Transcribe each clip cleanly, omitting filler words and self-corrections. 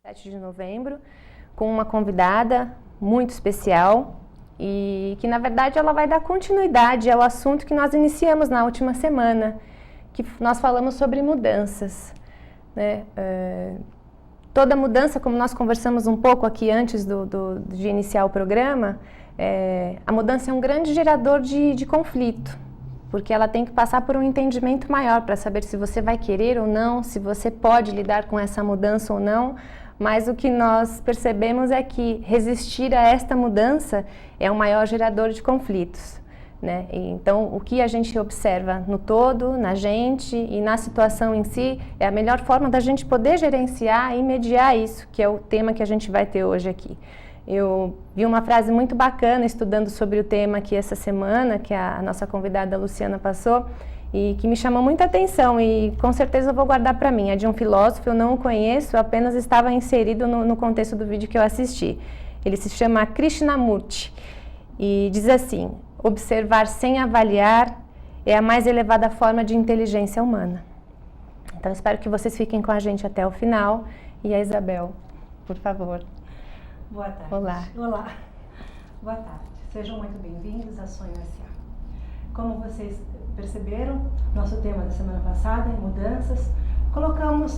7 de novembro, com uma convidada muito especial e que, na verdade, ela vai dar continuidade ao assunto que nós iniciamos na última semana, que nós falamos sobre mudanças, né? Toda mudança, como nós conversamos um pouco aqui antes de iniciar o programa, a mudança é um grande gerador de conflito, porque ela tem que passar por um entendimento maior para saber se você vai querer ou não, se você pode lidar com essa mudança ou não. Mas o que nós percebemos é que resistir a esta mudança é o maior gerador de conflitos, né? Então, o que a gente observa no todo, na gente e na situação em si, é a melhor forma da gente poder gerenciar e mediar isso, que é o tema que a gente vai ter hoje aqui. Eu vi uma frase muito bacana estudando sobre o tema aqui essa semana, que a nossa convidada Luciana passou, e que me chamou muita atenção e com certeza eu vou guardar para mim. É de um filósofo, eu não o conheço, apenas estava inserido no contexto do vídeo que eu assisti. Ele se chama Krishnamurti e diz assim: observar sem avaliar é a mais elevada forma de inteligência humana. Então espero que vocês fiquem com a gente até o final. E a Isabel, por favor. Boa tarde. Olá. Olá. Boa tarde. Sejam muito bem-vindos a Sonho S.A. Como vocês perceberam, nosso tema da semana passada é mudanças.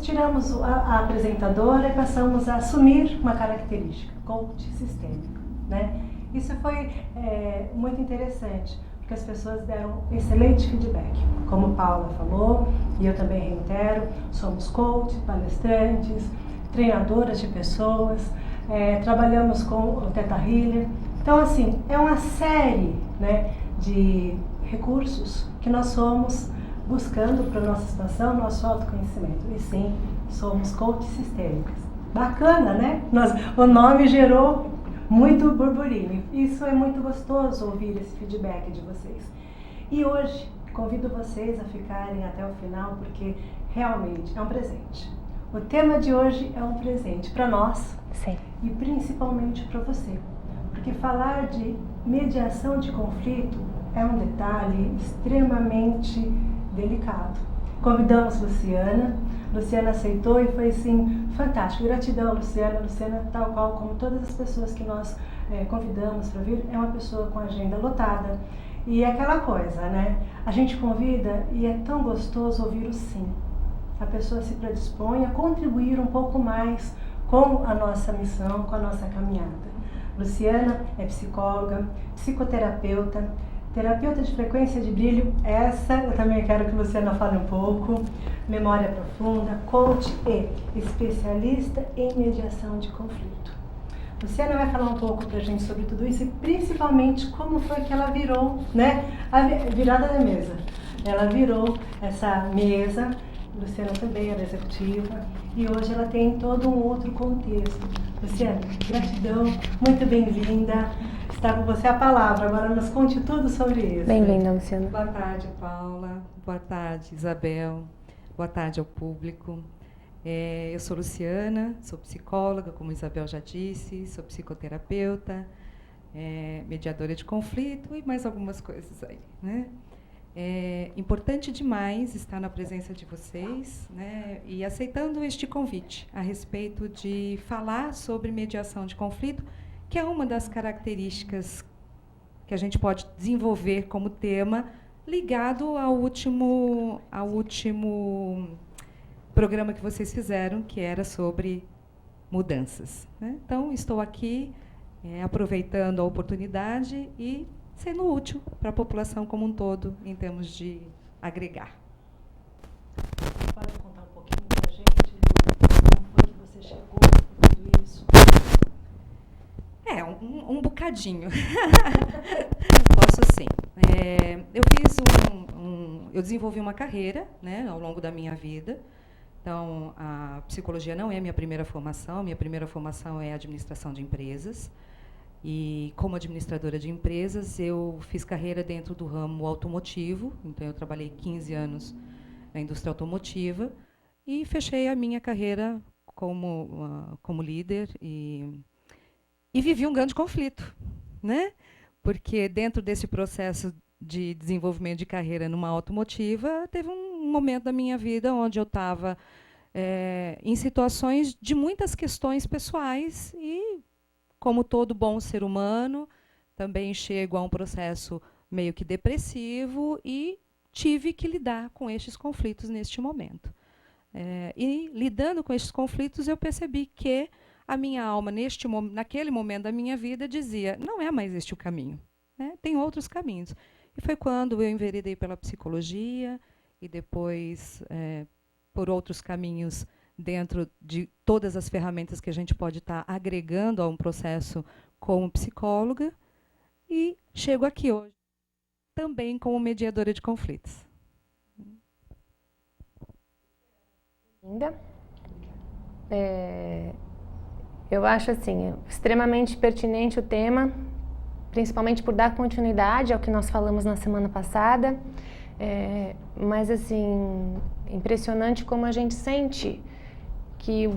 Tiramos a apresentadora e passamos a assumir uma característica, coach sistêmico, né? Isso foi muito interessante, porque as pessoas deram excelente feedback. Como Paula falou, e eu também reitero, somos coach, palestrantes, treinadoras de pessoas, trabalhamos com o Theta Healer. Então, assim, é uma série, né, de recursos que nós somos buscando para a nossa expansão, nosso autoconhecimento. E sim, somos coaches sistêmicas. Bacana, né? O nome gerou muito burburinho. Isso é muito gostoso ouvir esse feedback de vocês. E hoje, convido vocês a ficarem até o final, porque realmente é um presente. O tema de hoje é um presente para nós. Sim. E principalmente para você. Porque falar de mediação de conflito é um detalhe extremamente delicado. Convidamos Luciana. Luciana aceitou e foi, assim, fantástico. Gratidão, Luciana. Luciana, tal qual como todas as pessoas que nós convidamos para vir, é uma pessoa com agenda lotada. E é aquela coisa, né? A gente convida e é tão gostoso ouvir o sim. A pessoa se predispõe a contribuir um pouco mais com a nossa missão, com a nossa caminhada. Luciana é psicóloga, psicoterapeuta, terapeuta de frequência de brilho, essa eu também quero que a Luciana fale um pouco, memória profunda, coach e especialista em mediação de conflito. Luciana vai falar um pouco pra gente sobre tudo isso e principalmente como foi que ela virou, né, a virada da mesa. Ela virou essa mesa. Luciana também era executiva e hoje ela tem todo um outro contexto. Luciana, gratidão, muito bem-vinda. Está com você a palavra, agora nos conte tudo sobre isso. Bem-vinda, Luciana. Boa tarde, Paula. Boa tarde, Isabel. Boa tarde ao público. Eu sou Luciana, sou psicóloga, como Isabel já disse, sou psicoterapeuta, mediadora de conflito e mais algumas coisas aí, né? É importante demais estar na presença de vocês, né, e aceitando este convite a respeito de falar sobre mediação de conflito, que é uma das características que a gente pode desenvolver como tema ligado ao último programa que vocês fizeram, que era sobre mudanças, né? Então, estou aqui aproveitando a oportunidade e sendo útil para a população como um todo, em termos de agregar. Pode contar um pouquinho para a gente como foi que você chegou a tudo isso? Um bocadinho. Posso sim. Eu desenvolvi uma carreira, né, ao longo da minha vida. Então, a psicologia não é a minha primeira formação. Minha primeira formação é a administração de empresas. E, como administradora de empresas, eu fiz carreira dentro do ramo automotivo. Então, eu trabalhei 15 anos na indústria automotiva e fechei a minha carreira como líder e vivi um grande conflito, né? Porque, dentro desse processo de desenvolvimento de carreira numa automotiva, teve um momento da minha vida onde eu estava em situações de muitas questões pessoais e, como todo bom ser humano, também chego a um processo meio que depressivo e tive que lidar com estes conflitos neste momento. E lidando com estes conflitos, eu percebi que a minha alma, naquele momento da minha vida, dizia, não é mais este o caminho, né? Tem outros caminhos. E foi quando eu enveredei pela psicologia e depois por outros caminhos dentro de todas as ferramentas que a gente pode estar agregando a um processo como psicóloga, e chego aqui hoje também como mediadora de conflitos. Ainda? Eu acho assim, extremamente pertinente o tema, principalmente por dar continuidade ao que nós falamos na semana passada, mas assim, impressionante como a gente sente que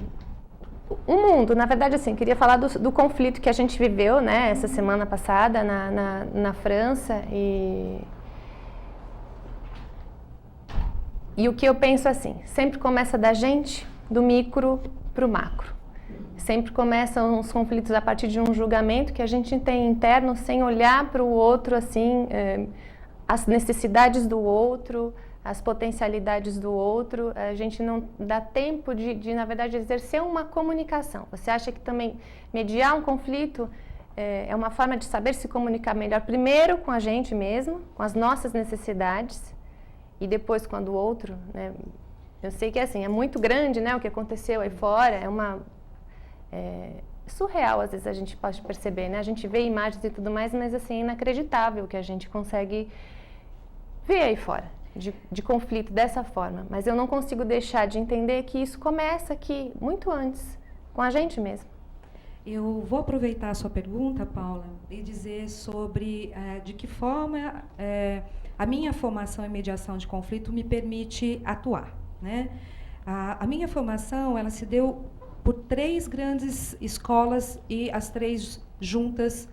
o mundo, na verdade, assim, queria falar do conflito que a gente viveu, né, essa semana passada na França, e o que eu penso assim, sempre começa da gente, do micro para o macro. Sempre começam os conflitos a partir de um julgamento que a gente tem interno, sem olhar para o outro, assim, as necessidades do outro, as potencialidades do outro. A gente não dá tempo de, na verdade, exercer uma comunicação. Você acha que também mediar um conflito é uma forma de saber se comunicar melhor, primeiro com a gente mesmo, com as nossas necessidades, e depois com a do outro, né? Eu sei que assim, é muito grande, né, o que aconteceu aí fora, surreal, às vezes a gente pode perceber, né? A gente vê imagens e tudo mais, mas assim, é inacreditável o que a gente consegue ver aí fora, de conflito dessa forma. Mas eu não consigo deixar de entender que isso começa aqui, muito antes, com a gente mesmo. Eu vou aproveitar a sua pergunta, Paula, e dizer sobre de que forma a minha formação em mediação de conflito me permite atuar, né? A minha formação, ela se deu por 3 grandes escolas e as 3 juntas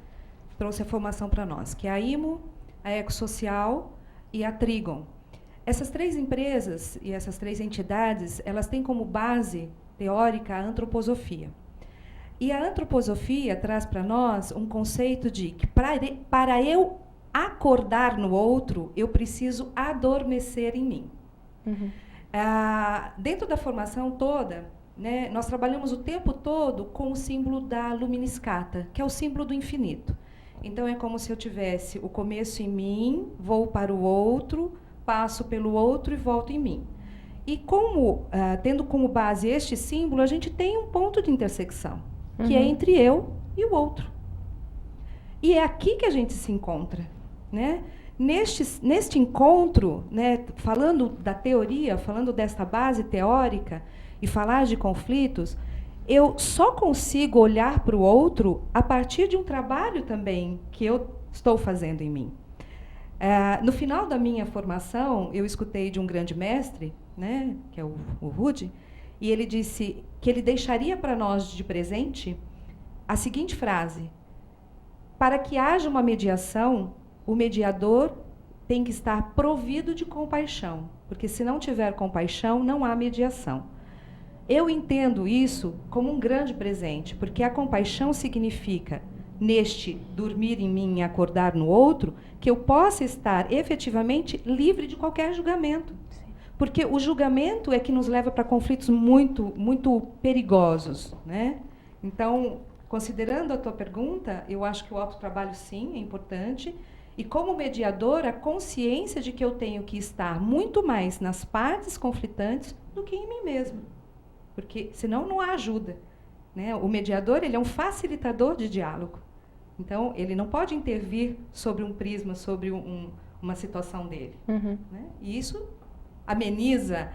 trouxe a formação para nós, que é a IMO, a Ecosocial e a Trigon. Essas 3 empresas e essas 3 entidades, elas têm como base teórica a antroposofia. E a antroposofia traz para nós um conceito de que para eu acordar no outro, eu preciso adormecer em mim. Uhum. Dentro da formação toda, né, nós trabalhamos o tempo todo com o símbolo da luminiscata, que é o símbolo do infinito. Então, é como se eu tivesse o começo em mim, vou para o outro, passo pelo outro e volto em mim. E tendo como base este símbolo, a gente tem um ponto de intersecção, que é entre eu e o outro. E é aqui que a gente se encontra, né? Neste encontro, né, falando da teoria, falando desta base teórica e falar de conflitos, eu só consigo olhar para o outro a partir de um trabalho também que eu estou fazendo em mim. No final da minha formação, eu escutei de um grande mestre, né, que é o Rudy, e ele disse que ele deixaria para nós de presente a seguinte frase: para que haja uma mediação, o mediador tem que estar provido de compaixão, porque se não tiver compaixão, não há mediação. Eu entendo isso como um grande presente, porque a compaixão significa, neste dormir em mim e acordar no outro, que eu possa estar efetivamente livre de qualquer julgamento. Porque o julgamento é que nos leva para conflitos muito, muito perigosos, né? Então, considerando a tua pergunta, eu acho que o autotrabalho, sim, é importante. E, como mediador, a consciência de que eu tenho que estar muito mais nas partes conflitantes do que em mim mesmo. Porque, senão, não há ajuda, né? O mediador, ele é um facilitador de diálogo. Então, ele não pode intervir sobre um prisma, sobre uma situação dele. Uhum. Né? E isso ameniza,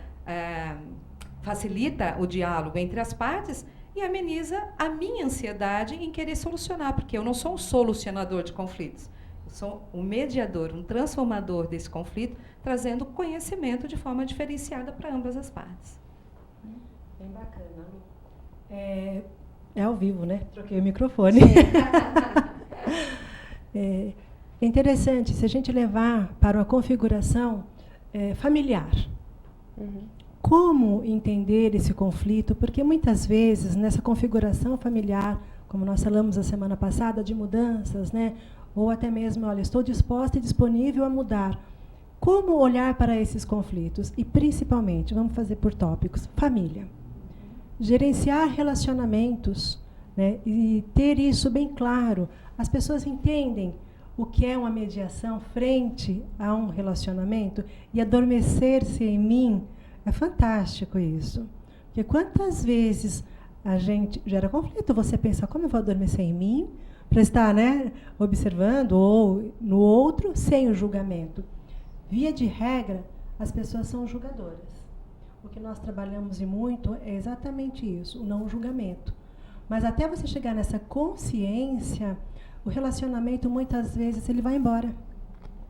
facilita o diálogo entre as partes e ameniza a minha ansiedade em querer solucionar, porque eu não sou um solucionador de conflitos. Eu sou um mediador, um transformador desse conflito, trazendo conhecimento de forma diferenciada para ambas as partes. Bem bacana. É ao vivo, né? Troquei o microfone. É interessante, se a gente levar para uma configuração familiar. Uhum. como entender esse conflito, porque muitas vezes nessa configuração familiar, como nós falamos a semana passada, de mudanças, né? Ou até mesmo, olha, estou disposta e disponível a mudar. Como olhar para esses conflitos? E principalmente, vamos fazer por tópicos, família. Gerenciar relacionamentos, né? E ter isso bem claro. As pessoas entendem o que é uma mediação frente a um relacionamento e adormecer-se em mim. É fantástico isso. Porque quantas vezes a gente gera conflito, você pensa, como eu vou adormecer em mim para estar, né, observando ou no outro sem o julgamento. Via de regra, as pessoas são julgadoras. O que nós trabalhamos e muito é exatamente isso, o não julgamento. Mas até você chegar nessa consciência, o relacionamento muitas vezes ele vai embora.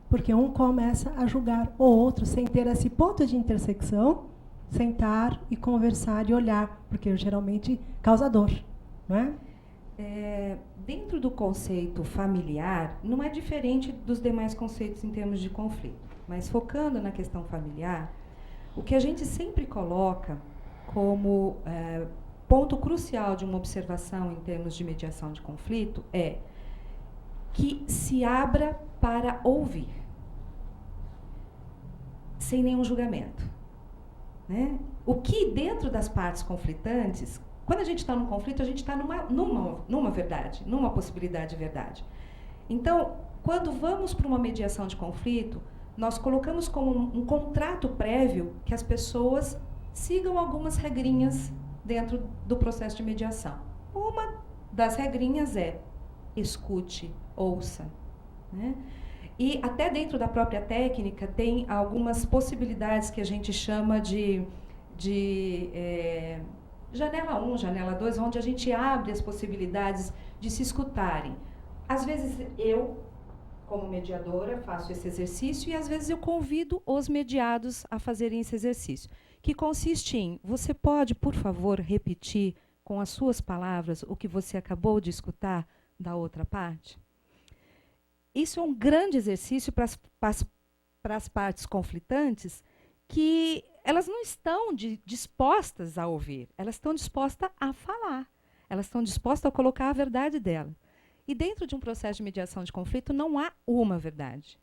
Porque um começa a julgar o outro sem ter esse ponto de intersecção, sentar e conversar e olhar, porque geralmente causa dor, não é? Dentro do conceito familiar, não é diferente dos demais conceitos em termos de conflito. Mas focando na questão familiar, o que a gente sempre coloca como ponto crucial de uma observação em termos de mediação de conflito é que se abra para ouvir, sem nenhum julgamento. Né? O que dentro das partes conflitantes, quando a gente está num conflito, a gente está numa verdade, numa possibilidade de verdade. Então, quando vamos para uma mediação de conflito, nós colocamos como um contrato prévio que as pessoas sigam algumas regrinhas dentro do processo de mediação. Uma das regrinhas é escute, ouça. Né? E até dentro da própria técnica tem algumas possibilidades que a gente chama de janela 1, janela 2, onde a gente abre as possibilidades de se escutarem. Às vezes eu, como mediadora, faço esse exercício e às vezes eu convido os mediados a fazerem esse exercício, que consiste em, você pode, por favor, repetir com as suas palavras o que você acabou de escutar da outra parte? Isso é um grande exercício para as partes conflitantes, que elas não estão dispostas a ouvir, elas estão dispostas a falar, elas estão dispostas a colocar a verdade dela. E dentro de um processo de mediação de conflito não há uma verdade,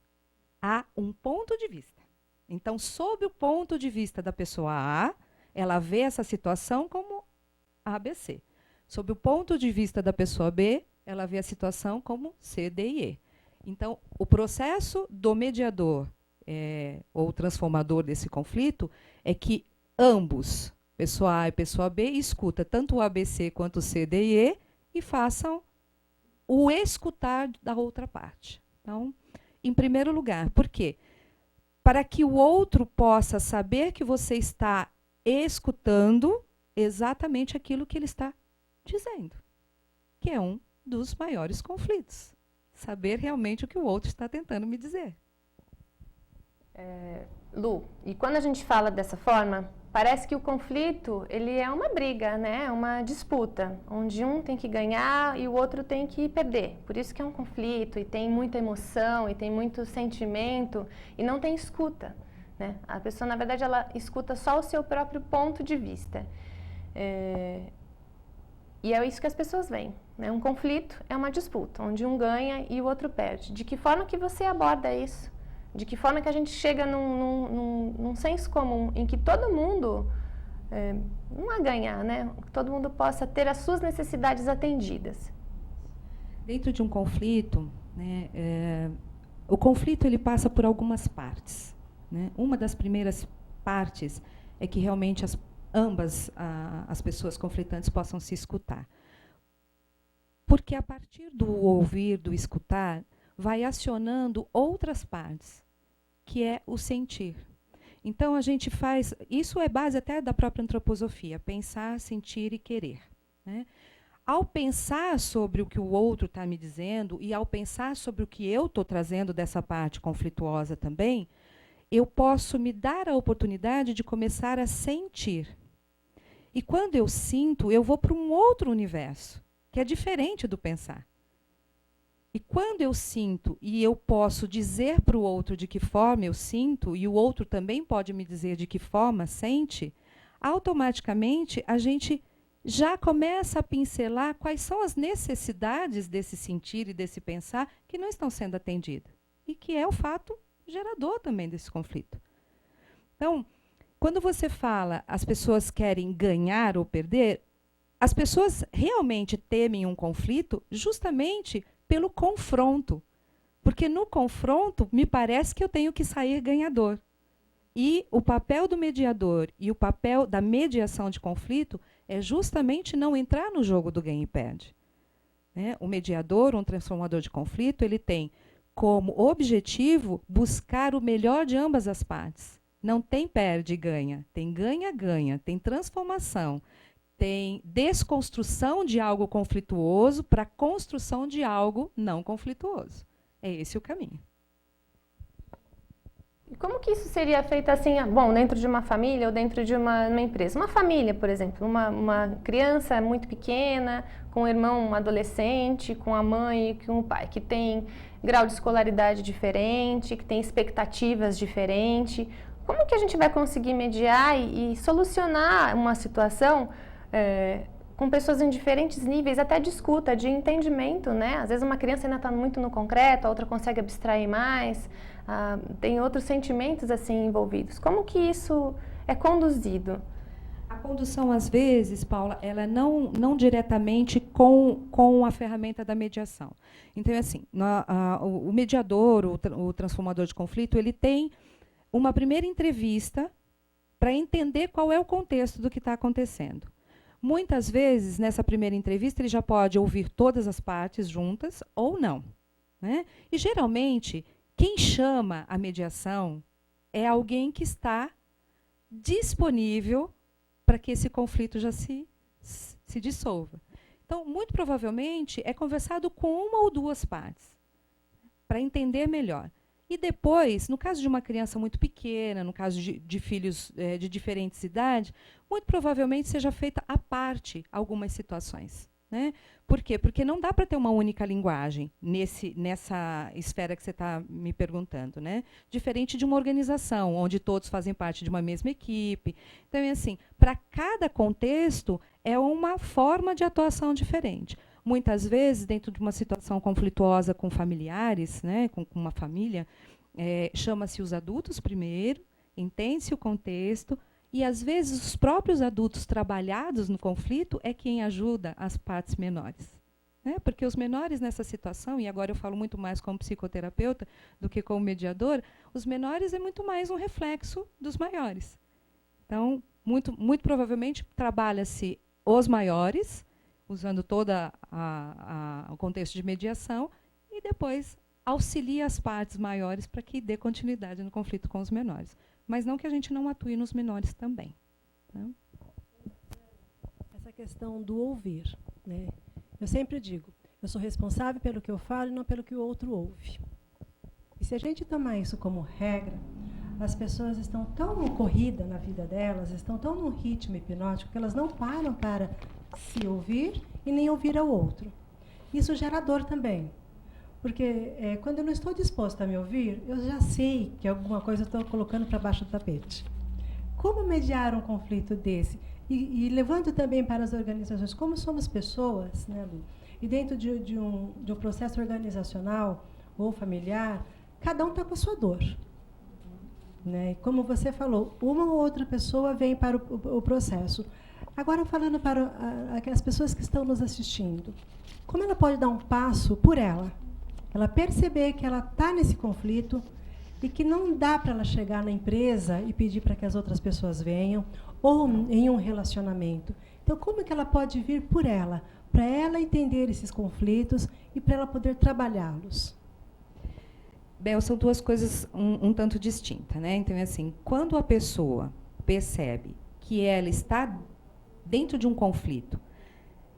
há um ponto de vista. Então, sob o ponto de vista da pessoa A, ela vê essa situação como ABC. Sob o ponto de vista da pessoa B, ela vê a situação como C, D e E. Então, o processo do mediador ou transformador desse conflito é que ambos, pessoa A e pessoa B, escuta tanto o ABC quanto o C, D e E e façam o escutar da outra parte. Então, em primeiro lugar, por quê? Para que o outro possa saber que você está escutando exatamente aquilo que ele está dizendo, que é um dos maiores conflitos. Saber realmente o que o outro está tentando me dizer. Lu, e quando a gente fala dessa forma, parece que o conflito ele é uma briga, né? É uma disputa, onde um tem que ganhar e o outro tem que perder. Por isso que é um conflito, e tem muita emoção, e tem muito sentimento, e não tem escuta. Né? A pessoa, na verdade, ela escuta só o seu próprio ponto de vista. E é isso que as pessoas veem. Né? Um conflito é uma disputa, onde um ganha e o outro perde. De que forma que você aborda isso? De que forma que a gente chega num senso comum em que todo mundo não a ganhar, né? Que todo mundo possa ter as suas necessidades atendidas. Dentro de um conflito, né, o conflito ele passa por algumas partes. Né? Uma das primeiras partes é que realmente ambas as pessoas conflitantes possam se escutar. Porque a partir do ouvir, do escutar, vai acionando outras partes, que é o sentir. Então, a gente faz... Isso é base até da própria antroposofia, pensar, sentir e querer. Né? Ao pensar sobre o que o outro está me dizendo e ao pensar sobre o que eu estou trazendo dessa parte conflituosa também, eu posso me dar a oportunidade de começar a sentir. E quando eu sinto, eu vou para um outro universo, que é diferente do pensar. E quando eu sinto e eu posso dizer para o outro de que forma eu sinto, e o outro também pode me dizer de que forma sente, automaticamente a gente já começa a pincelar quais são as necessidades desse sentir e desse pensar que não estão sendo atendidas. E que é o fato gerador também desse conflito. Então, quando você fala as pessoas querem ganhar ou perder, as pessoas realmente temem um conflito justamente pelo confronto. Porque no confronto, me parece que eu tenho que sair ganhador. E o papel do mediador e o papel da mediação de conflito é justamente não entrar no jogo do ganha e perde. Né? O mediador, um transformador de conflito, ele tem como objetivo buscar o melhor de ambas as partes. Não tem perde e ganha, tem ganha-ganha, tem transformação, tem desconstrução de algo conflituoso para construção de algo não conflituoso. É esse o caminho. E como que isso seria feito assim, bom, dentro de uma família ou dentro de uma empresa? Uma família, por exemplo, uma criança muito pequena, com um irmão adolescente, com a mãe e com o pai, que tem grau de escolaridade diferente, que tem expectativas diferentes. Como que a gente vai conseguir mediar e solucionar uma situação com pessoas em diferentes níveis, até de escuta, de entendimento, né? Às vezes uma criança ainda está muito no concreto, a outra consegue abstrair mais, tem outros sentimentos assim envolvidos. Como que isso é conduzido? A condução, às vezes, Paula, ela não diretamente com a ferramenta da mediação. Então, assim, o mediador, o transformador de conflito, ele tem uma primeira entrevista para entender qual é o contexto do que está acontecendo. Muitas vezes, nessa primeira entrevista, ele já pode ouvir todas as partes juntas ou não. Né? E, geralmente, quem chama a mediação é alguém que está disponível para que esse conflito já se dissolva. Então, muito provavelmente, é conversado com uma ou duas partes, para entender melhor. E depois, no caso de uma criança muito pequena, no caso de filhos de diferentes idades, muito provavelmente seja feita à parte algumas situações. Né? Por quê? Porque não dá para ter uma única linguagem nessa esfera que você está me perguntando. Né? Diferente de uma organização, onde todos fazem parte de uma mesma equipe. Então, é assim, para cada contexto, é uma forma de atuação diferente. Muitas vezes, dentro de uma situação conflituosa com familiares, né, com uma família, chama-se os adultos primeiro, entende-se o contexto, e, às vezes, os próprios adultos trabalhados no conflito é quem ajuda as partes menores. Né? Porque os menores nessa situação, e agora eu falo muito mais como psicoterapeuta do que como mediador, os menores é muito mais um reflexo dos maiores. Então, muito provavelmente, trabalha-se os maiores, usando todo o contexto de mediação, e depois auxilia as partes maiores para que dê continuidade no conflito com os menores. Mas não que a gente não atue nos menores também. Tá? Essa questão do ouvir. Né? Eu sempre digo, eu sou responsável pelo que eu falo e não pelo que o outro ouve. E se a gente tomar isso como regra, as pessoas estão tão corridas na vida delas, estão tão num ritmo hipnótico, que elas não param para se ouvir e nem ouvir ao outro. Isso gera dor também. Porque quando eu não estou disposta a me ouvir, eu já sei que alguma coisa eu estou colocando para baixo do tapete. Como mediar um conflito desse? E levando também para as organizações, como somos pessoas, né, Lu? E dentro de um processo organizacional ou familiar, cada um está com a sua dor. Né? E como você falou, uma ou outra pessoa vem para o processo. Agora, falando para aquelas pessoas que estão nos assistindo, como ela pode dar um passo por ela? Ela perceber que ela está nesse conflito e que não dá para ela chegar na empresa e pedir para que as outras pessoas venham, ou em um relacionamento. Então, como é que ela pode vir por ela? Para ela entender esses conflitos e para ela poder trabalhá-los. Bel, são duas coisas um tanto distintas. Né? Então, é assim, quando a pessoa percebe que ela está dentro de um conflito,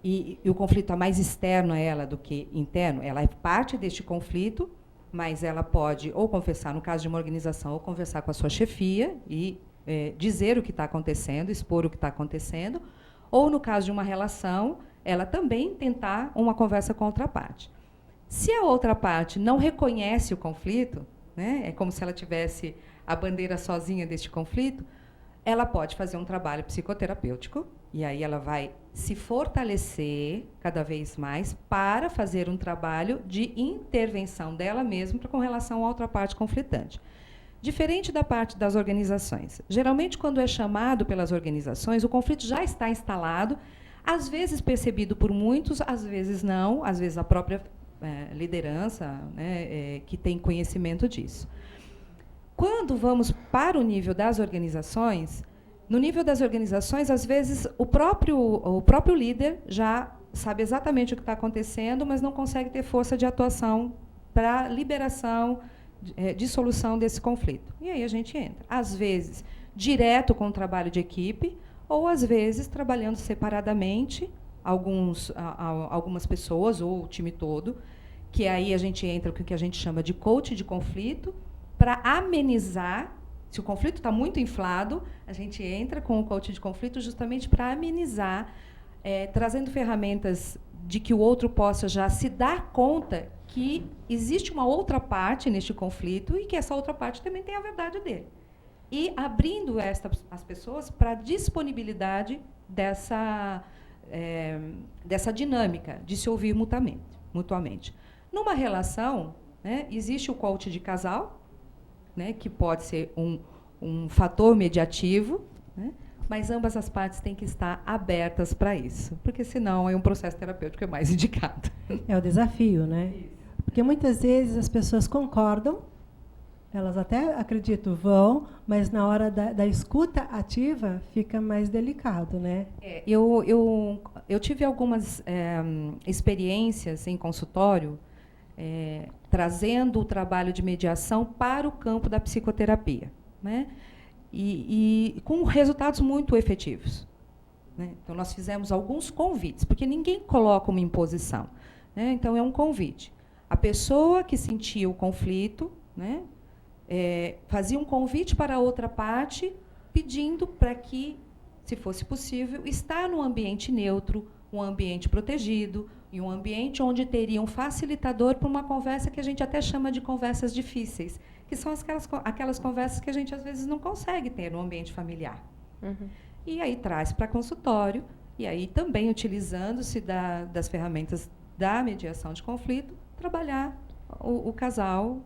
e o conflito é mais externo a ela do que interno, ela é parte deste conflito, mas ela pode ou confessar, no caso de uma organização, ou conversar com a sua chefia e dizer o que está acontecendo, expor o que está acontecendo, ou, no caso de uma relação, ela também tentar uma conversa com outra parte. Se a outra parte não reconhece o conflito, né, é como se ela tivesse a bandeira sozinha deste conflito, ela pode fazer um trabalho psicoterapêutico, e aí ela vai se fortalecer cada vez mais para fazer um trabalho de intervenção dela mesma com relação à outra parte conflitante. Diferente da parte das organizações. Geralmente, quando é chamado pelas organizações, o conflito já está instalado, às vezes percebido por muitos, às vezes não, às vezes a própria liderança, né, que tem conhecimento disso. Quando vamos para o nível das organizações, no nível das organizações, às vezes, o próprio líder já sabe exatamente o que está acontecendo, mas não consegue ter força de atuação para liberação, de solução desse conflito. E aí a gente entra. Às vezes, direto com o trabalho de equipe, ou, às vezes, trabalhando separadamente, algumas pessoas, ou o time todo, que aí a gente entra com o que a gente chama de coach de conflito, para amenizar. Se o conflito está muito inflado, a gente entra com o coach de conflito justamente para amenizar, trazendo ferramentas de que o outro possa já se dar conta que existe uma outra parte neste conflito e que essa outra parte também tem a verdade dele. E abrindo as pessoas para a disponibilidade dessa dinâmica de se ouvir mutuamente. Numa relação, né, existe o coach de casal, né, que pode ser um fator mediativo, né, mas ambas as partes têm que estar abertas para isso, porque senão um processo terapêutico é mais indicado. É o desafio, né? Isso. Porque muitas vezes as pessoas concordam, elas até acredito vão, mas na hora da escuta ativa fica mais delicado, né? Eu tive algumas experiências em consultório, trazendo o trabalho de mediação para o campo da psicoterapia, né? E com resultados muito efetivos, né? Então, nós fizemos alguns convites, porque ninguém coloca uma imposição, né? Então, é um convite. A pessoa que sentia o conflito, né, fazia um convite para a outra parte, pedindo para que, se fosse possível, estar num ambiente neutro, um ambiente protegido, e um ambiente onde teria um facilitador para uma conversa que a gente até chama de conversas difíceis, que são aquelas conversas que a gente, às vezes, não consegue ter no ambiente familiar. Uhum. E aí traz para consultório, e aí também utilizando-se das ferramentas da mediação de conflito, trabalhar o casal.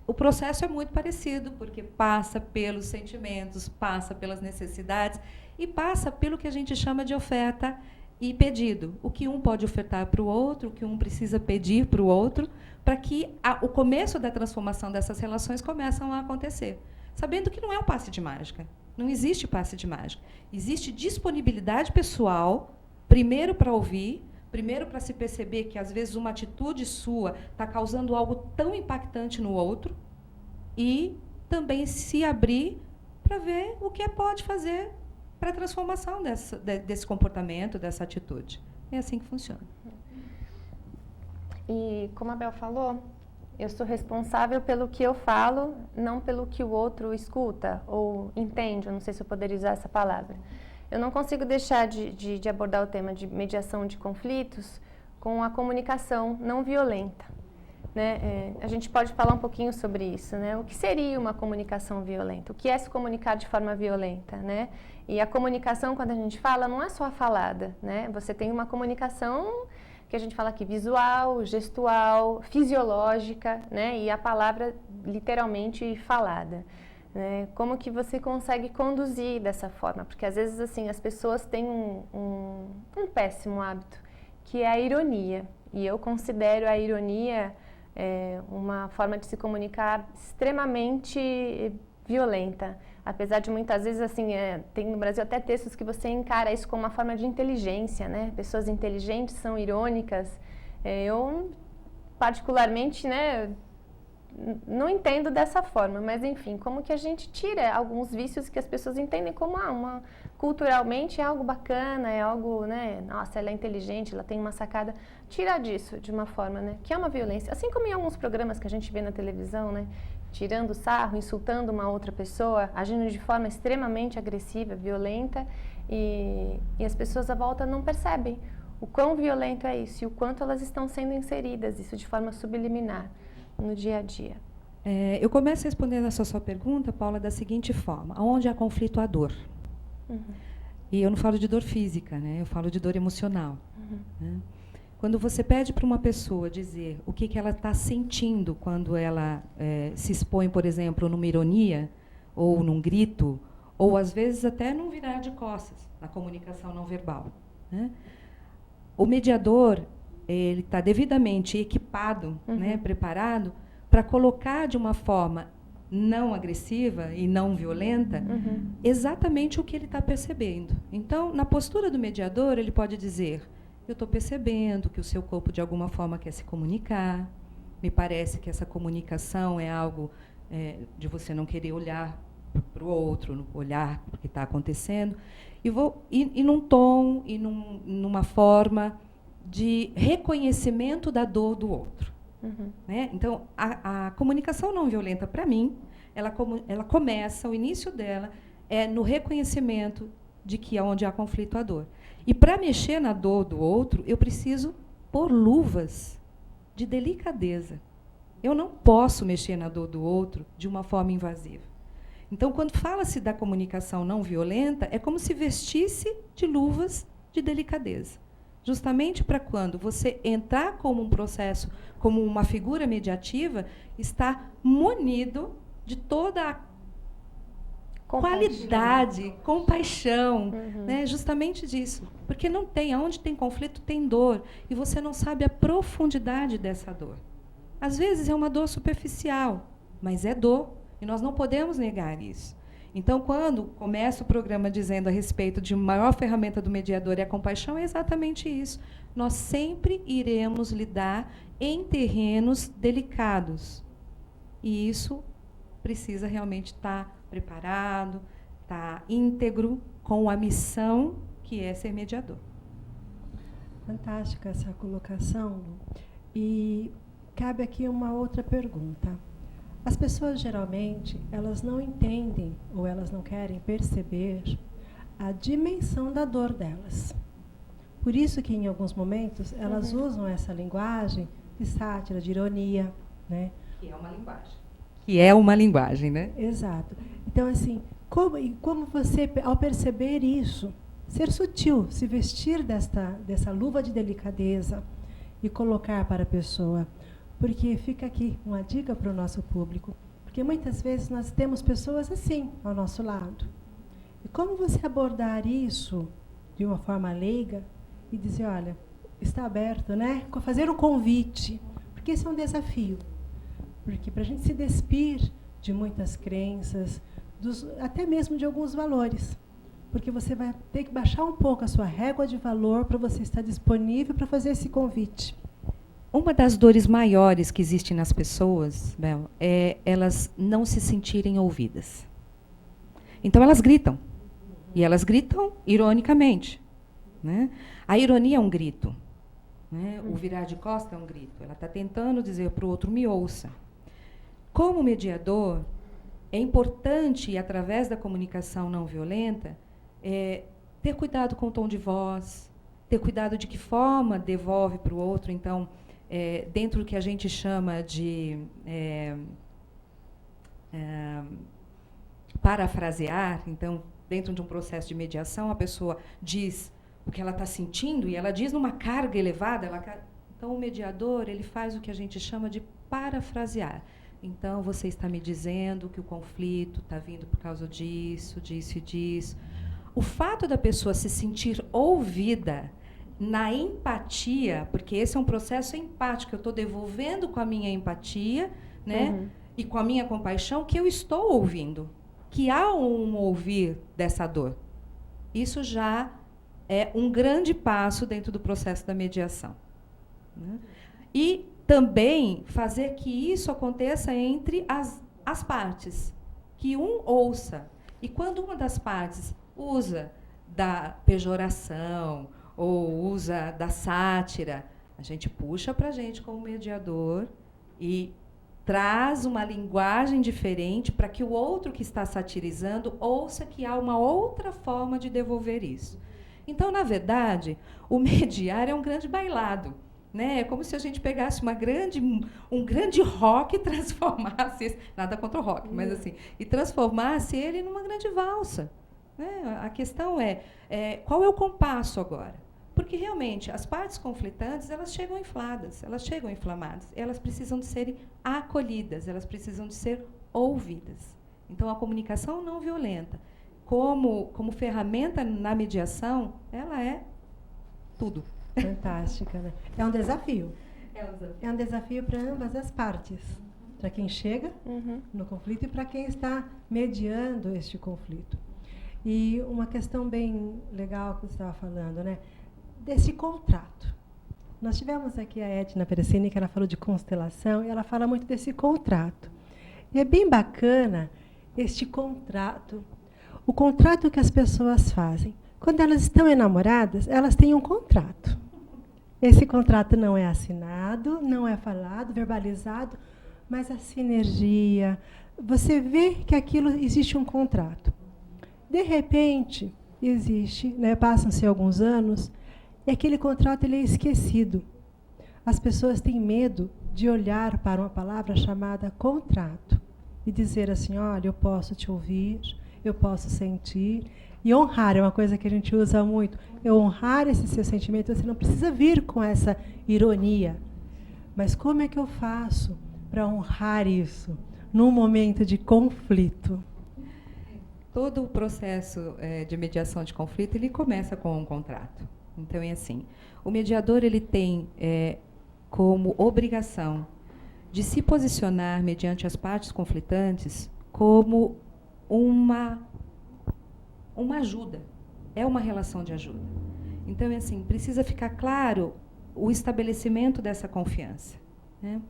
O processo é muito parecido, porque passa pelos sentimentos, passa pelas necessidades e passa pelo que a gente chama de oferta e pedido. O que um pode ofertar para o outro, o que um precisa pedir para o outro, para que o começo da transformação dessas relações começam a acontecer. Sabendo que não é um passe de mágica. Não existe passe de mágica. Existe disponibilidade pessoal, primeiro para ouvir, primeiro para se perceber que, às vezes, uma atitude sua está causando algo tão impactante no outro, e também se abrir para ver o que pode fazer para a transformação desse comportamento, dessa atitude. É assim que funciona. E, como a Bel falou, eu sou responsável pelo que eu falo, não pelo que o outro escuta ou entende. Eu não sei se eu poderia usar essa palavra. Eu não consigo deixar de abordar o tema de mediação de conflitos com a comunicação não violenta, né? A gente pode falar um pouquinho sobre isso, né? O que seria uma comunicação violenta? O que é se comunicar de forma violenta, né? E a comunicação, quando a gente fala, não é só a falada, né? Você tem uma comunicação que a gente fala aqui visual, gestual, fisiológica, né? E a palavra literalmente falada. Como que você consegue conduzir dessa forma? Porque, às vezes, assim, as pessoas têm um péssimo hábito, que é a ironia. E eu considero a ironia uma forma de se comunicar extremamente violenta. Apesar de, muitas vezes, assim, tem no Brasil até textos que você encara isso como uma forma de inteligência, né? Pessoas inteligentes são irônicas. Eu, particularmente, né, não entendo dessa forma, mas, enfim, como que a gente tira alguns vícios que as pessoas entendem como culturalmente é algo bacana, é algo, né, nossa, ela é inteligente, ela tem uma sacada. Tirar disso de uma forma, né, que é uma violência. Assim como em alguns programas que a gente vê na televisão, né, tirando sarro, insultando uma outra pessoa, agindo de forma extremamente agressiva, violenta, e as pessoas à volta não percebem o quão violento é isso e o quanto elas estão sendo inseridas, isso de forma subliminar, no dia a dia. Eu começo respondendo essa sua pergunta, Paula, da seguinte forma: onde há conflito, há dor. E eu não falo de dor física, né? Eu falo de dor emocional. Né? Quando você pede para uma pessoa dizer o que ela está sentindo quando ela se expõe, por exemplo, numa ironia, ou num grito, ou às vezes até num virar de costas, na comunicação não verbal, né? O mediador, ele está devidamente equipado, né, preparado, para colocar de uma forma não agressiva e não violenta exatamente o que ele está percebendo. Então, na postura do mediador, ele pode dizer: eu estou percebendo que o seu corpo de alguma forma quer se comunicar, me parece que essa comunicação é algo de você não querer olhar para o outro, olhar para o que está acontecendo, e num tom e numa forma de reconhecimento da dor do outro. Né? Então, a comunicação não violenta, para mim, ela começa, o início dela é no reconhecimento de que onde há conflito, há dor. E para mexer na dor do outro, eu preciso pôr luvas de delicadeza. Eu não posso mexer na dor do outro de uma forma invasiva. Então, quando fala-se da comunicação não violenta, é como se vestisse de luvas de delicadeza. Justamente para quando você entrar como um processo, como uma figura mediativa, está munido de toda a qualidade, compaixão, né? Justamente disso. Porque não tem, onde tem conflito, tem dor. E você não sabe a profundidade dessa dor. Às vezes é uma dor superficial, mas é dor. E nós não podemos negar isso. Então, quando começa o programa dizendo a respeito de maior ferramenta do mediador é a compaixão, é exatamente isso. Nós sempre iremos lidar em terrenos delicados. E isso precisa realmente estar preparado, estar íntegro com a missão que é ser mediador. Fantástica essa colocação. E cabe aqui uma outra pergunta. As pessoas, geralmente, elas não entendem ou elas não querem perceber a dimensão da dor delas. Por isso que, em alguns momentos, elas usam essa linguagem de sátira, de ironia, né? Que é uma linguagem. Que é uma linguagem, né? Exato. Então, assim, como você, ao perceber isso, ser sutil, se vestir dessa luva de delicadeza e colocar para a pessoa. Porque fica aqui uma dica para o nosso público. Porque muitas vezes nós temos pessoas assim ao nosso lado. E como você abordar isso de uma forma leiga e dizer, olha, está aberto, né? Fazer um convite. Porque esse é um desafio. Porque para a gente se despir de muitas crenças, até mesmo de alguns valores. Porque você vai ter que baixar um pouco a sua régua de valor para você estar disponível para fazer esse convite. Uma das dores maiores que existem nas pessoas, Bel, é elas não se sentirem ouvidas. Então, elas gritam. E elas gritam ironicamente. Né? A ironia é um grito. Né? O virar de costas é um grito. Ela está tentando dizer para o outro, me ouça. Como mediador, é importante, através da comunicação não violenta, ter cuidado com o tom de voz, ter cuidado de que forma devolve para o outro. Então, dentro do que a gente chama de parafrasear, então, dentro de um processo de mediação, a pessoa diz o que ela está sentindo e ela diz numa carga elevada. Então, o mediador, ele faz o que a gente chama de parafrasear. Então, você está me dizendo que o conflito está vindo por causa disso, disso e disso. O fato da pessoa se sentir ouvida na empatia, porque esse é um processo empático, eu estou devolvendo com a minha empatia, né, e com a minha compaixão que eu estou ouvindo, que há um ouvir dessa dor. Isso já é um grande passo dentro do processo da mediação. Né? E também fazer que isso aconteça entre as partes, que um ouça. E quando uma das partes usa da pejoração, ou usa da sátira, a gente puxa para a gente como mediador e traz uma linguagem diferente para que o outro que está satirizando ouça que há uma outra forma de devolver isso. Então, na verdade, o mediar é um grande bailado. Né? É como se a gente pegasse um grande rock e transformasse, nada contra o rock, mas assim, e transformasse ele numa grande valsa. Né? A questão é qual é o compasso agora? Porque realmente as partes conflitantes, elas chegam infladas, elas chegam inflamadas, elas precisam de serem acolhidas, elas precisam de ser ouvidas. Então a comunicação não violenta, como ferramenta na mediação, ela é tudo. Fantástica, né? É um desafio. Elza. É um desafio para ambas as partes. Para quem chega no conflito e para quem está mediando este conflito. E uma questão bem legal que você estava falando, né? Desse contrato. Nós tivemos aqui a Edna Perecini, que ela falou de constelação, e ela fala muito desse contrato. E é bem bacana este contrato. O contrato que as pessoas fazem. Quando elas estão enamoradas, elas têm um contrato. Esse contrato não é assinado, não é falado, verbalizado, mas a sinergia, você vê que aquilo existe um contrato. De repente, existe, né, passam-se alguns anos, e aquele contrato ele é esquecido. As pessoas têm medo de olhar para uma palavra chamada contrato e dizer assim, olha, eu posso te ouvir, eu posso sentir. E honrar é uma coisa que a gente usa muito. Eu honrar esse seu sentimento, você não precisa vir com essa ironia. Mas como é que eu faço para honrar isso num momento de conflito? Todo o processo de mediação de conflito, ele começa com um contrato. Então, é assim, o mediador ele tem como obrigação de se posicionar mediante as partes conflitantes como uma ajuda, é uma relação de ajuda. Então, é assim, precisa ficar claro o estabelecimento dessa confiança. Né?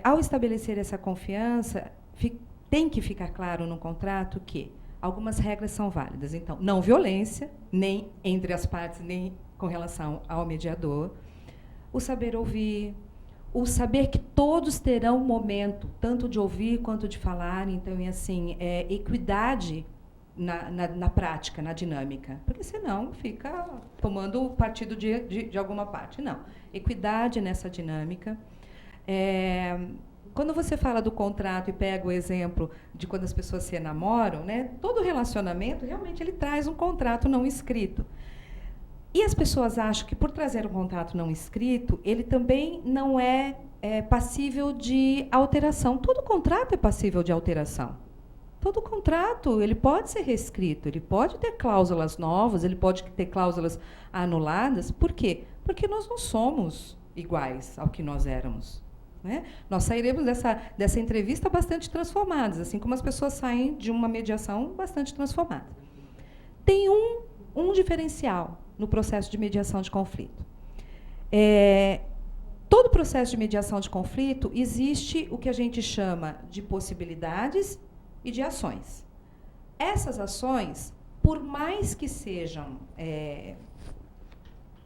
Ao estabelecer essa confiança, tem que ficar claro no contrato que algumas regras são válidas. Então, não violência, nem entre as partes, nem com relação ao mediador. O saber ouvir, o saber que todos terão um momento, tanto de ouvir quanto de falar. Então, é assim, equidade na prática, na dinâmica. Porque senão fica tomando partido de alguma parte. Não. Equidade nessa dinâmica. Quando você fala do contrato e pega o exemplo de quando as pessoas se enamoram, né, todo relacionamento, realmente, ele traz um contrato não escrito. E as pessoas acham que, por trazer um contrato não escrito, ele também não é passível de alteração. Todo contrato é passível de alteração. Todo contrato, ele pode ser reescrito, ele pode ter cláusulas novas, ele pode ter cláusulas anuladas. Por quê? Porque nós não somos iguais ao que nós éramos. Né? Nós sairemos dessa entrevista bastante transformadas, assim como as pessoas saem de uma mediação bastante transformada. Tem um diferencial no processo de mediação de conflito. Todo processo de mediação de conflito existe o que a gente chama de possibilidades e de ações. Essas ações, por mais que sejam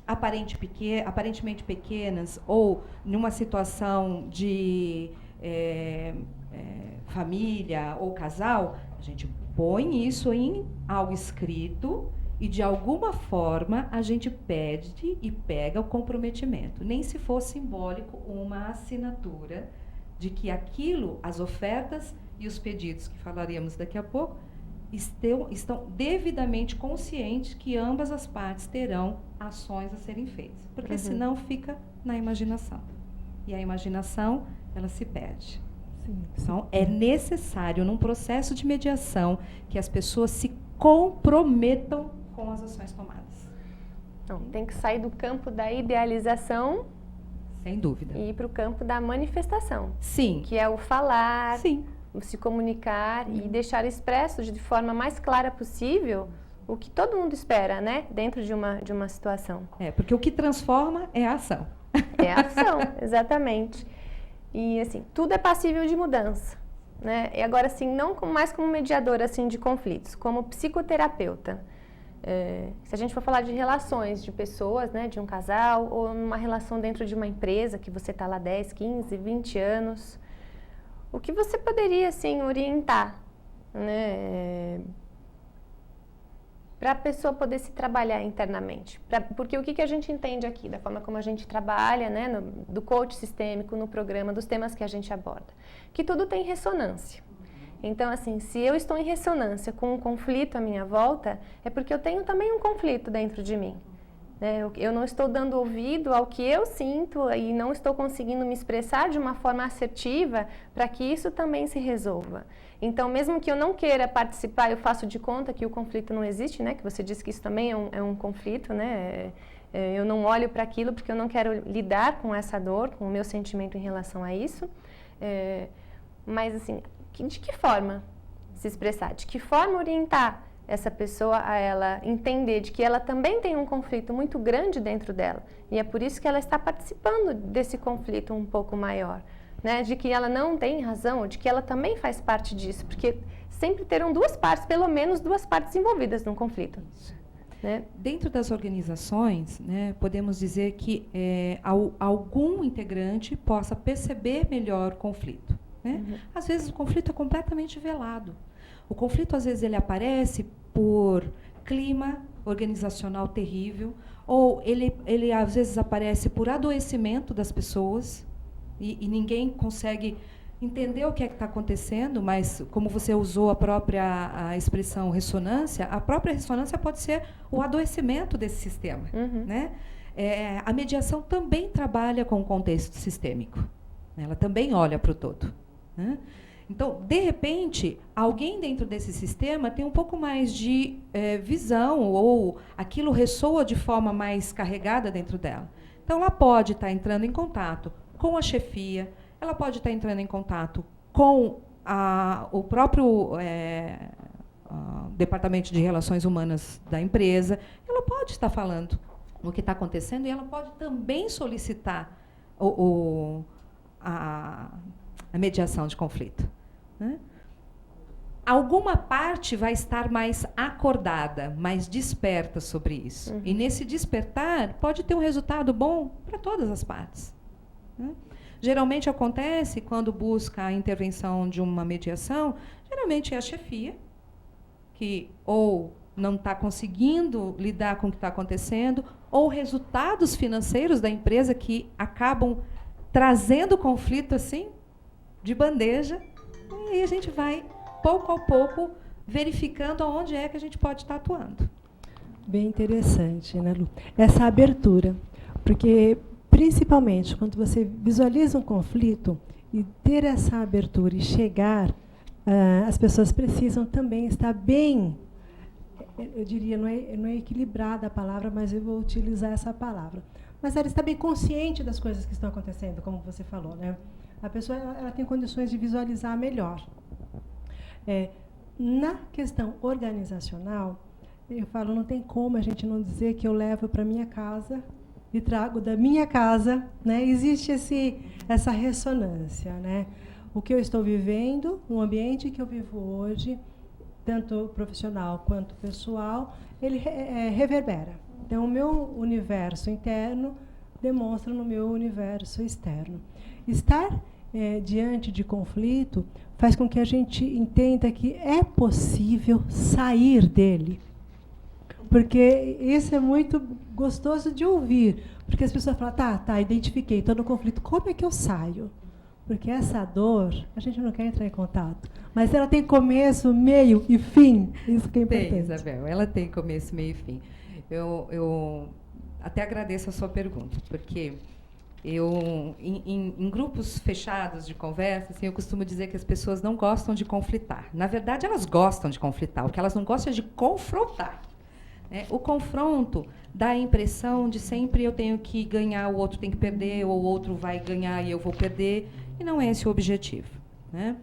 aparentemente pequenas ou numa situação de família ou casal, a gente põe isso em algo escrito e, de alguma forma, a gente pede e pega o comprometimento. Nem se for simbólico uma assinatura de que aquilo, as ofertas e os pedidos, que falaremos daqui a pouco, estão devidamente conscientes que ambas as partes terão ações a serem feitas. Porque senão fica na imaginação. E a imaginação, ela se perde. Sim. Então, é necessário, num processo de mediação, que as pessoas se comprometam com as ações tomadas. Então, tem que sair do campo da idealização, sem dúvida, e ir para o campo da manifestação. Sim. Que é o falar, sim, o se comunicar e deixar expresso de forma mais clara possível o que todo mundo espera, né? Dentro de uma situação. Porque o que transforma é a ação. É a ação, exatamente. E, assim, tudo é passível de mudança, né? E agora, assim, não mais como mediadora, assim, de conflitos, como psicoterapeuta. Se a gente for falar de relações de pessoas, né, de um casal, ou numa relação dentro de uma empresa, que você está lá 10, 15, 20 anos, o que você poderia, assim, orientar, né? para a pessoa poder se trabalhar internamente. Porque o que a gente entende aqui, da forma como a gente trabalha, né, do coach sistêmico, no programa, dos temas que a gente aborda, que tudo tem ressonância. Então, assim, se eu estou em ressonância com um conflito à minha volta, é porque eu tenho também um conflito dentro de mim. Eu não estou dando ouvido ao que eu sinto e não estou conseguindo me expressar de uma forma assertiva para que isso também se resolva. Então, mesmo que eu não queira participar, eu faço de conta que o conflito não existe, né? Que você disse que isso também é um conflito, né? Eu não olho para aquilo porque eu não quero lidar com essa dor, com o meu sentimento em relação a isso. Mas, assim, de que forma se expressar? De que forma orientar essa pessoa a ela entender de que ela também tem um conflito muito grande dentro dela e é por isso que ela está participando desse conflito um pouco maior, né? De que ela não tem razão, ou de que ela também faz parte disso, porque sempre terão duas partes, pelo menos duas partes envolvidas num conflito. Né? Dentro das organizações, né, podemos dizer que algum integrante possa perceber melhor o conflito. Né? Uhum. Às vezes o conflito é completamente velado. O conflito, às vezes, ele aparece por clima organizacional terrível, ou ele às vezes, aparece por adoecimento das pessoas, e ninguém consegue entender o que é que está acontecendo, mas, como você usou a expressão ressonância, a própria ressonância pode ser o adoecimento desse sistema. Uhum. Né? A mediação também trabalha com o contexto sistêmico. Ela também olha para o todo. Né? Então, de repente, alguém dentro desse sistema tem um pouco mais de visão, ou aquilo ressoa de forma mais carregada dentro dela. Então, ela pode estar entrando em contato com a chefia, ela pode estar entrando em contato com o próprio Departamento de Relações Humanas da empresa, ela pode estar falando o que está acontecendo e ela pode também solicitar a mediação de conflito. Né? Alguma parte vai estar mais acordada, mais desperta sobre isso. Uhum. E nesse despertar pode ter um resultado bom para todas as partes. Né? Geralmente acontece quando busca a intervenção de uma mediação, geralmente é a chefia, que ou não está conseguindo lidar com o que está acontecendo, ou resultados financeiros da empresa que acabam trazendo conflito assim, de bandeja, e aí a gente vai, pouco a pouco, verificando aonde é que a gente pode estar atuando. Bem interessante, né, Lu? Essa abertura, porque, principalmente, quando você visualiza um conflito e ter essa abertura e chegar, as pessoas precisam também estar bem, eu diria, não é equilibrada a palavra, mas eu vou utilizar essa palavra. Mas ela está bem consciente das coisas que estão acontecendo, como você falou, né? A pessoa ela tem condições de visualizar melhor. Na questão organizacional, eu falo, não tem como a gente não dizer que eu levo para minha casa e trago da minha casa, né? Existe essa ressonância, né? O que eu estou vivendo, o ambiente que eu vivo hoje, tanto profissional quanto pessoal, ele reverbera. Então, o meu universo interno demonstra no meu universo externo. Estar diante de conflito faz com que a gente entenda que é possível sair dele. Porque isso é muito gostoso de ouvir. Porque as pessoas falam, tá, identifiquei, estou no conflito. Como é que eu saio? Porque essa dor, a gente não quer entrar em contato. Mas ela tem começo, meio e fim. Isso que é importante. Tem, Isabel, ela tem começo, meio e fim. Eu até agradeço a sua pergunta, porque em grupos fechados de conversa, assim, eu costumo dizer que as pessoas não gostam de conflitar. Na verdade, elas gostam de conflitar. O que elas não gostam é de confrontar. Né? O confronto dá a impressão de sempre eu tenho que ganhar, o outro tem que perder, ou o outro vai ganhar e eu vou perder. E não é esse o objetivo. Né?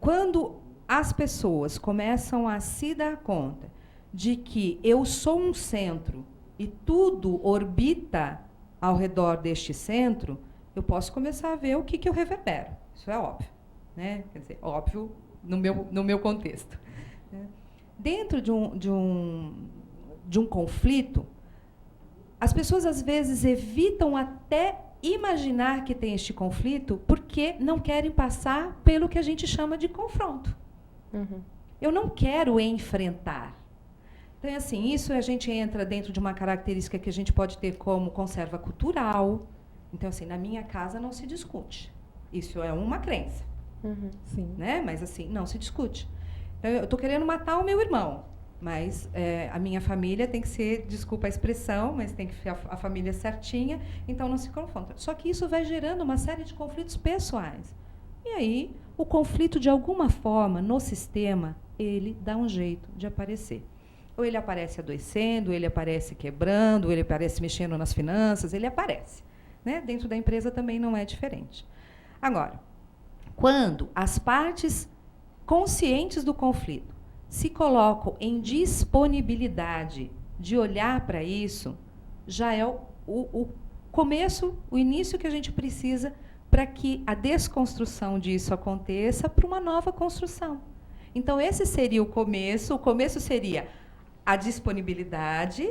Quando as pessoas começam a se dar conta de que eu sou um centro e tudo orbita ao redor deste centro, eu posso começar a ver o que eu reverbero. Isso é óbvio. Né? Quer dizer, óbvio no meu contexto. Né? Dentro de um conflito, as pessoas, às vezes, evitam até imaginar que tem este conflito porque não querem passar pelo que a gente chama de confronto. Uhum. eu não quero enfrentar. Então, assim, isso a gente entra dentro de uma característica que a gente pode ter como conserva cultural. Então, assim, na minha casa não se discute. Isso é uma crença. Sim. Né? Mas, assim, não se discute. Então, eu estou querendo matar o meu irmão, mas a minha família tem que ser, desculpa a expressão, mas tem que ser a família certinha, então não se confronta. Só que isso vai gerando uma série de conflitos pessoais. E aí, o conflito, de alguma forma, no sistema, ele dá um jeito de aparecer. Ou ele aparece adoecendo, ou ele aparece quebrando, ou ele aparece mexendo nas finanças, ele aparece. Né? Dentro da empresa também não é diferente. Agora, quando as partes conscientes do conflito se colocam em disponibilidade de olhar para isso, já é o começo, o início que a gente precisa para que a desconstrução disso aconteça para uma nova construção. Então, esse seria o começo seria a disponibilidade,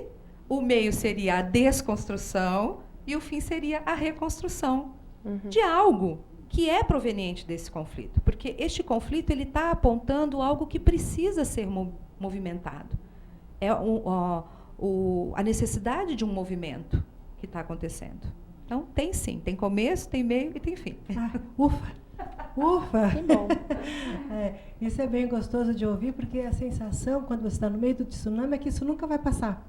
o meio seria a desconstrução e o fim seria a reconstrução de algo que é proveniente desse conflito. Porque este conflito ele está apontando algo que precisa ser movimentado. É a necessidade de um movimento que está acontecendo. Então, tem sim. Tem começo, tem meio e tem fim. Ufa! Ufa! Que bom. Isso é bem gostoso de ouvir, porque a sensação, quando você está no meio do tsunami, é que isso nunca vai passar.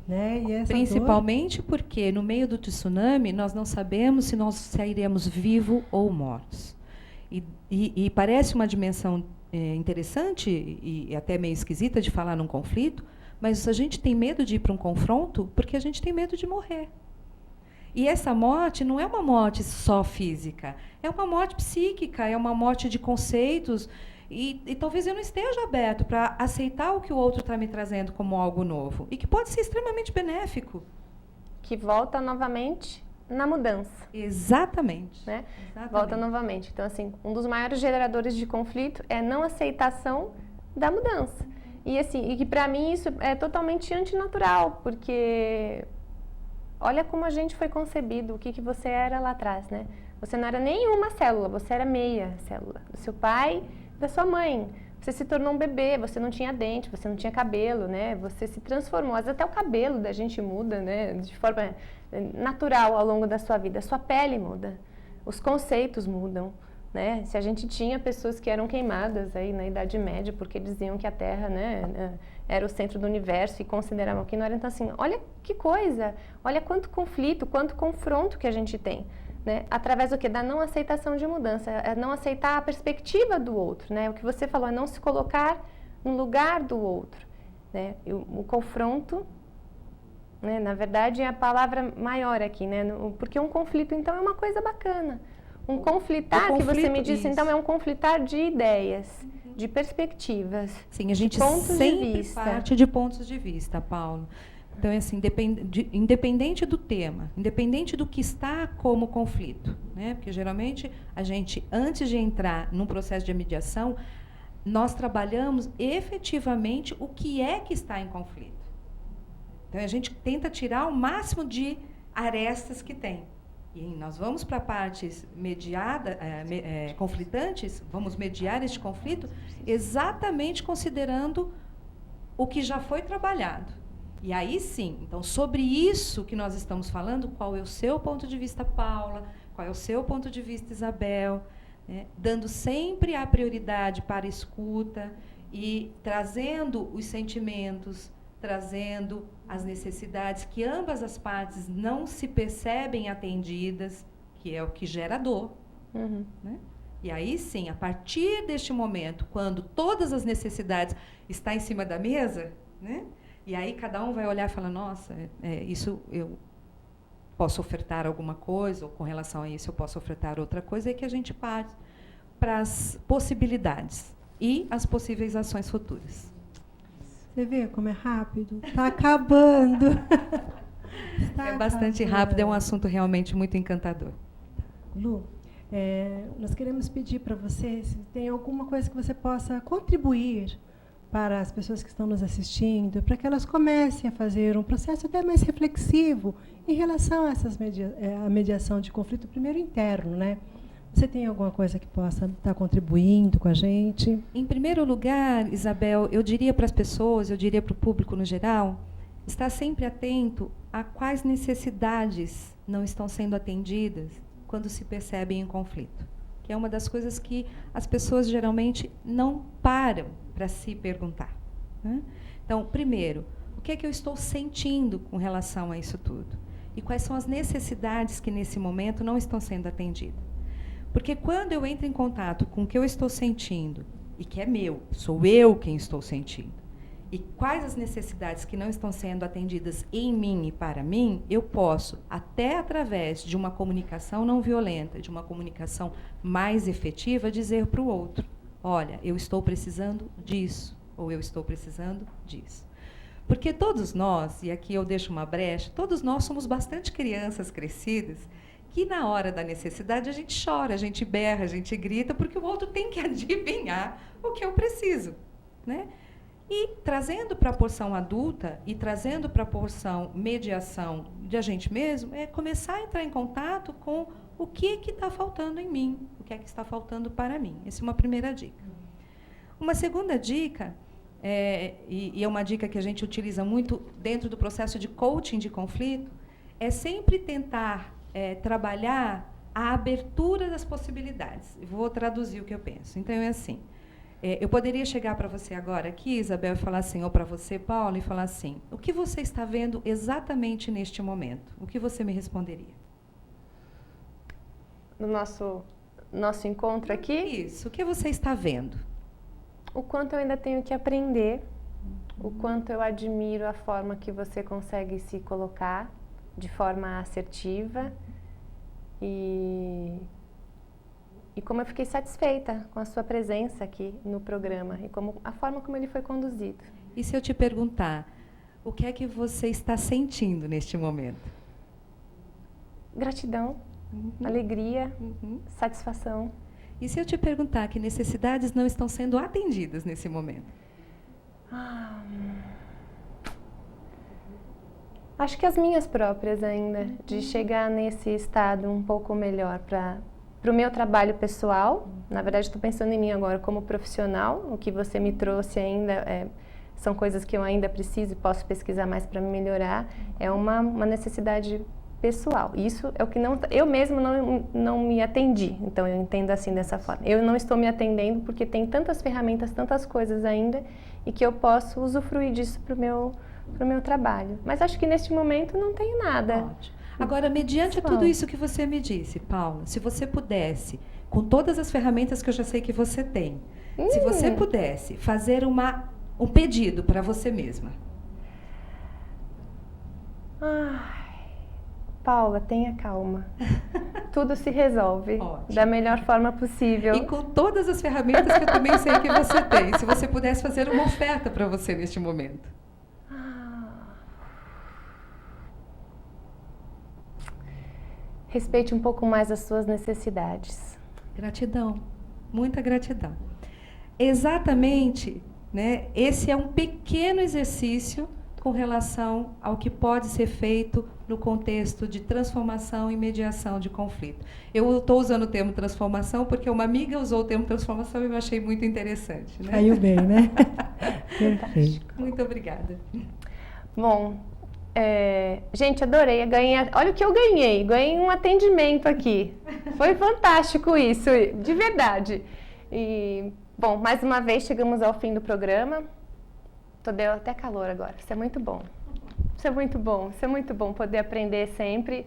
Né? E essa principalmente porque, no meio do tsunami, nós não sabemos se nós sairemos vivos ou mortos. E parece uma dimensão interessante e até meio esquisita de falar num conflito, mas a gente tem medo de ir para um confronto porque a gente tem medo de morrer. E essa morte não é uma morte só física, é uma morte psíquica, é uma morte de conceitos. E talvez eu não esteja aberto para aceitar o que o outro está me trazendo como algo novo. E que pode ser extremamente benéfico. Que volta novamente na mudança. Exatamente. Né? Exatamente. Volta novamente. Então, assim, um dos maiores geradores de conflito é a não aceitação da mudança. E, assim, e que para mim isso é totalmente antinatural, porque olha como a gente foi concebido, o que você era lá atrás, né? Você não era nenhuma célula, você era meia célula. Do seu pai, da sua mãe. Você se tornou um bebê, você não tinha dente, você não tinha cabelo, né? Você se transformou, às vezes até o cabelo da gente muda, né? De forma natural ao longo da sua vida. A sua pele muda, os conceitos mudam, né? Se a gente tinha pessoas que eram queimadas aí na Idade Média porque diziam que a Terra, né, era o centro do universo e consideravam que não era. Então, assim, olha que coisa, olha quanto conflito, quanto confronto que a gente tem. Né? Através do quê? Da não aceitação de mudança, é não aceitar a perspectiva do outro, né? O que você falou, é não se colocar no lugar do outro, né? O confronto, né? Na verdade, é a palavra maior aqui, né? Porque um conflito, então, é uma coisa bacana. Um conflitar, que você me disse, então, é um conflitar de ideias, de perspectivas. Sim, a gente sempre parte de pontos de vista, Paulo. Então, é assim, independente do tema, independente do que está como conflito, né? Porque, geralmente, a gente, antes de entrar num processo de mediação, nós trabalhamos efetivamente o que é que está em conflito. Então, a gente tenta tirar o máximo de arestas que tem. E nós vamos para partes conflitantes, vamos mediar este conflito exatamente considerando o que já foi trabalhado. E aí sim, então sobre isso que nós estamos falando, qual é o seu ponto de vista, Paula, qual é o seu ponto de vista, Isabel, né? Dando sempre a prioridade para a escuta e trazendo os sentimentos, trazendo as necessidades que ambas as partes não se percebem atendidas, que é o que gera dor. Né? E aí sim, a partir deste momento, quando todas as necessidades estão em cima da mesa, né? E aí cada um vai olhar e falar, nossa, isso eu posso ofertar alguma coisa, ou com relação a isso eu posso ofertar outra coisa, é que a gente parte para as possibilidades e as possíveis ações futuras. Você vê como é rápido? Está acabando. É bastante rápido, é um assunto realmente muito encantador. Lu, nós queremos pedir para você se tem alguma coisa que você possa contribuir para as pessoas que estão nos assistindo, para que elas comecem a fazer um processo até mais reflexivo em relação a a mediação de conflito, primeiro interno, né? Você tem alguma coisa que possa estar contribuindo com a gente? Em primeiro lugar, Isabel, eu diria para as pessoas, eu diria para o público no geral, estar sempre atento a quais necessidades não estão sendo atendidas quando se percebem em conflito, que é uma das coisas que as pessoas geralmente não param para se perguntar, né? Então, primeiro, o que é que eu estou sentindo com relação a isso tudo? E quais são as necessidades que nesse momento não estão sendo atendidas? Porque quando eu entro em contato com o que eu estou sentindo, e que é meu, sou eu quem estou sentindo, e quais as necessidades que não estão sendo atendidas em mim e para mim, eu posso, até através de uma comunicação não violenta, de uma comunicação mais efetiva, dizer para o outro, olha, eu estou precisando disso, ou eu estou precisando disso. Porque todos nós, e aqui eu deixo uma brecha, todos nós somos bastante crianças crescidas, que na hora da necessidade a gente chora, a gente berra, a gente grita, porque o outro tem que adivinhar o que eu preciso, né? E trazendo para a porção adulta e trazendo para a porção mediação de a gente mesmo, é começar a entrar em contato com o que está faltando em mim, o que é que está faltando para mim. Essa é uma primeira dica. Uma segunda dica, e é uma dica que a gente utiliza muito dentro do processo de coaching de conflito, é sempre tentar trabalhar a abertura das possibilidades. Vou traduzir o que eu penso. Então, é assim, eu poderia chegar para você agora aqui, Isabel, e falar assim, ou para você, Paulo, e falar assim, o que você está vendo exatamente neste momento? O que você me responderia? No nosso encontro aqui? Isso, o que você está vendo? O quanto eu ainda tenho que aprender, o quanto eu admiro a forma que você consegue se colocar de forma assertiva e como eu fiquei satisfeita com a sua presença aqui no programa e a forma como ele foi conduzido. E se eu te perguntar, o que é que você está sentindo neste momento? Gratidão, alegria, satisfação. E se eu te perguntar que necessidades não estão sendo atendidas nesse momento? Acho que as minhas próprias ainda, de chegar nesse estado um pouco melhor para o meu trabalho pessoal. Na verdade, estou pensando em mim agora como profissional. O que você me trouxe ainda são coisas que eu ainda preciso e posso pesquisar mais para me melhorar. É uma necessidade pessoal. Isso é o que eu mesmo não me atendi. Então, eu entendo assim dessa forma. Eu não estou me atendendo porque tem tantas ferramentas, tantas coisas ainda e que eu posso usufruir disso para o meu trabalho. Mas acho que neste momento não tem nada. Ótimo. Agora, mediante tudo isso que você me disse, Paula, se você pudesse, com todas as ferramentas que eu já sei que você tem, se você pudesse fazer um pedido para você mesma. Paula, tenha calma. Tudo se resolve Ótimo. Da melhor forma possível. E com todas as ferramentas que eu também sei que você tem, se você pudesse fazer uma oferta para você neste momento. Respeite um pouco mais as suas necessidades. Gratidão, muita gratidão. Exatamente, né? Esse é um pequeno exercício com relação ao que pode ser feito no contexto de transformação e mediação de conflito. Eu estou usando o termo transformação porque uma amiga usou o termo transformação e eu achei muito interessante, né? Caiu bem, né? Perfeito. Muito obrigada. Bom, gente, adorei. Olha o que eu ganhei. Ganhei um atendimento aqui. Foi fantástico isso, de verdade. E, bom, mais uma vez chegamos ao fim do programa. Deu até calor agora. Isso é muito bom. Isso é muito bom. Isso é muito bom poder aprender sempre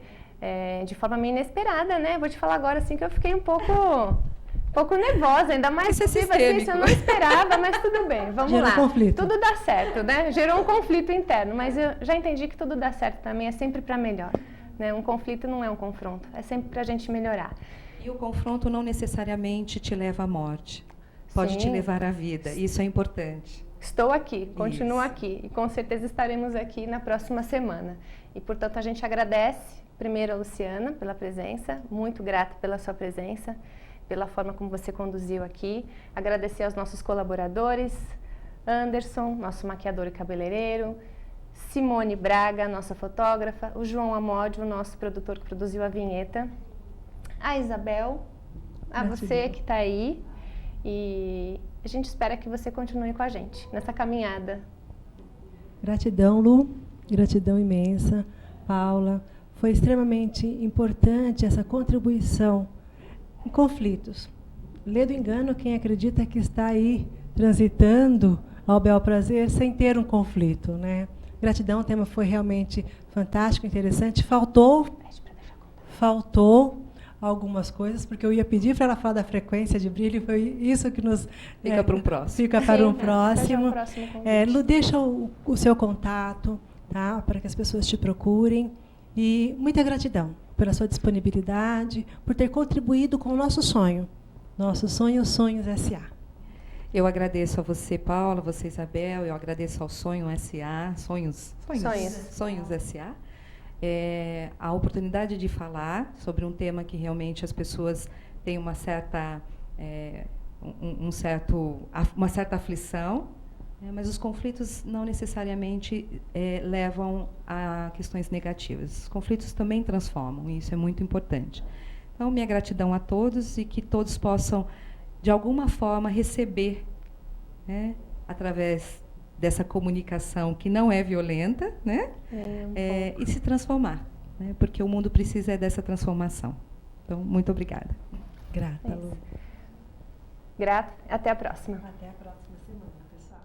de forma meio inesperada, né? Vou te falar agora assim que eu fiquei um pouco nervosa, ainda mais isso eu não esperava, mas tudo bem, vamos Gerou lá. Conflito. Tudo dá certo, né? Gerou um conflito interno, mas eu já entendi que tudo dá certo também, é sempre para melhor, né? Um conflito não é um confronto, é sempre para a gente melhorar. E o confronto não necessariamente te leva à morte, pode Sim. te levar à vida, isso é importante. Estou aqui, continuo Isso. aqui e com certeza estaremos aqui na próxima semana. E, portanto, a gente agradece primeiro a Luciana pela presença, muito grata pela sua presença, pela forma como você conduziu aqui. Agradecer aos nossos colaboradores, Anderson, nosso maquiador e cabeleireiro, Simone Braga, nossa fotógrafa, o João Amódio, nosso produtor que produziu a vinheta, a Isabel, a Gratidão. você que está aí e a gente espera que você continue com a gente nessa caminhada. Gratidão, Lu. Gratidão imensa. Paula, foi extremamente importante essa contribuição em conflitos. Lê do engano quem acredita que está aí transitando ao bel prazer sem ter um conflito, né? Gratidão, o tema foi realmente fantástico, interessante. Faltou algumas coisas, porque eu ia pedir para ela falar da frequência de brilho, foi isso que nos... Fica para um próximo. Fica para um Sim, próximo. próximo convite. Lu, deixa o seu contato, tá? Para que as pessoas te procurem. E muita gratidão pela sua disponibilidade, por ter contribuído com o nosso sonho. Nosso sonho, Sonhos S.A. Eu agradeço a você, Paula, você, Isabel, eu agradeço ao Sonho S.A., Sonhos S.A., a oportunidade de falar sobre um tema que realmente as pessoas têm uma certa aflição, mas os conflitos não necessariamente levam a questões negativas. Os conflitos também transformam, e isso é muito importante. Então, minha gratidão a todos e que todos possam, de alguma forma, receber, né, através dessa comunicação que não é violenta, né, e se transformar, né, porque o mundo precisa dessa transformação. Então, muito obrigada. Grata, Lu. Grata. Até a próxima. Até a próxima semana, pessoal.